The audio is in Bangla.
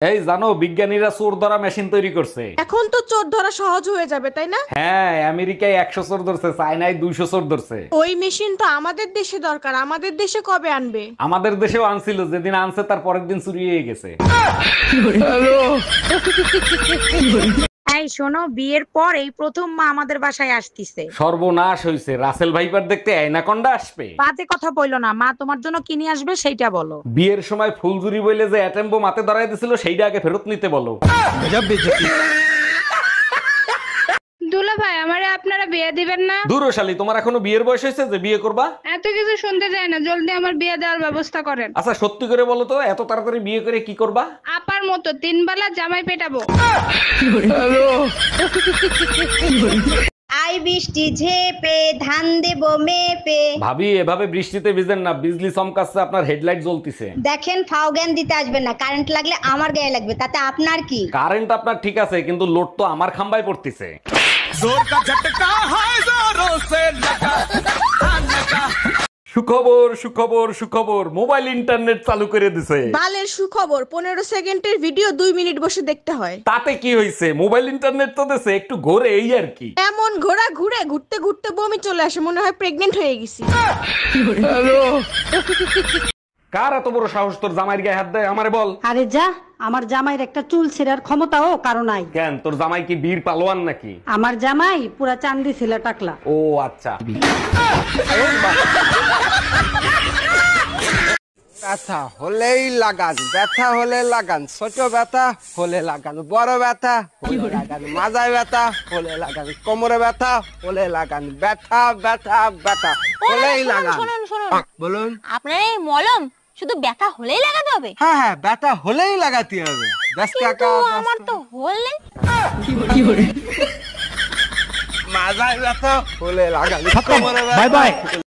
এই জানো বিজ্ঞানীরা চোর ধরা মেশিন তৈরি করছে। এখন তো চোর ধরা সহজ হয়ে যাবে তাই না? হ্যাঁ, আমেরিকায় 100 চোর ধরছে, চায়নায় 200 চোর ধরছে। ওই মেশিন তো আমাদের দেশে দরকার, আমাদের দেশে কবে আনবে? আমাদের দেশেও আনছিল, যেদিন আনছে তার পরের দিন চুরি হয়ে গেছে। এই শোনো, বিয়ের পর এই প্রথম মা আমাদের বাসায় আসতিছে। সর্বনাশ হইছে, রাসেল ভাইপার দেখতে অ্যানাকন্ডা আসবে। বাজে কথা বইলো না, মা তোমার জন্য কি নিয়ে আসবে সেইটা বলো। বিয়ের সময় ফুলজুরি বইলে যে অ্যাটেম্বো মাতে ধরাই দিছিল সেইটা আগে ফেরত নিতে বলো। দুলা ভাই, আমারে আপনারা বিয়ে দিবেন না? দূরশালী, তোমার এখনো বিয়ের বয়স হয়েছে যে বিয়ে করবা? এত কিছু শুনতে চাই না, জলদি আমার বিয়ে দেওয়ার ব্যবস্থা করেন। আচ্ছা সত্যি করে বলো তো, এত তাড়াতাড়ি বিয়ে করে কি করবা? আপার মতো 3 বেলা জামাই পেটাবো। আই বৃষ্টি ঝেপে ধান দেবো মেপে। ভাবি এভাবে বৃষ্টিতে ভিজেন না, বিজলি চমকাচ্ছে, আপনার হেডলাইট জ্বলতিছে। দেখেন, ফাও জ্ঞান দিতে আসবেন না, কারেন্ট লাগলে আমার গায়ে লাগবে, তাতে আপনার কি? কারেন্ট আপনার ঠিক আছে, কিন্তু লোড তো আমার খাম্বায় পড়তিছে। সুখবর সুখবর সুখবর, মোবাইল ইন্টারনেট চালু করে দিছে। বালের সুখবর, 15 সেকেন্ডের ভিডিও 2 মিনিট বসে দেখতে হয়। তাতে কি হইছে, মোবাইল ইন্টারনেট তো দেশে একটু ঘোরে, এই আর কি। এমন ঘোড়া ঘুরে ঘুরতে ঘুরতে বমি চলে আসে, মনে হয় প্রেগনেন্ট হয়ে গেছি। কার এত বড় সাহস তোর জামাইয়ের গায়ে হাত দেয়, আমারে বল। আরে যা, আমার জামাইয়ের একটা চুল ছেঁড়ার ক্ষমতাও কারো নাই। কেন, তোর জামাই কি বীর পালোয়ান নাকি? আমার জামাই পুরা চান্দি ছিল টাকলা। ও আচ্ছা। ব্যথা হলেই লাগান, ব্যথা হলে লাগান, ছোট ব্যথা হলে লাগান, বড় ব্যথা হলে লাগান, মাজায় ব্যথা হলে লাগান, কোমরে ব্যথা হলে লাগান, ব্যথা ব্যথা ব্যথা হলেই লাগান। বলুন। আপনার এই মলম শুধু ব্যথা হলেই লাগাতে হবে? হ্যাঁ হ্যাঁ, ব্যথা হলেই লাগাতে হবে। কিন্তু আমার তো হলে মাজায় ব্যথা হলে লাগান, কোমরে ব্যথা। Bye bye.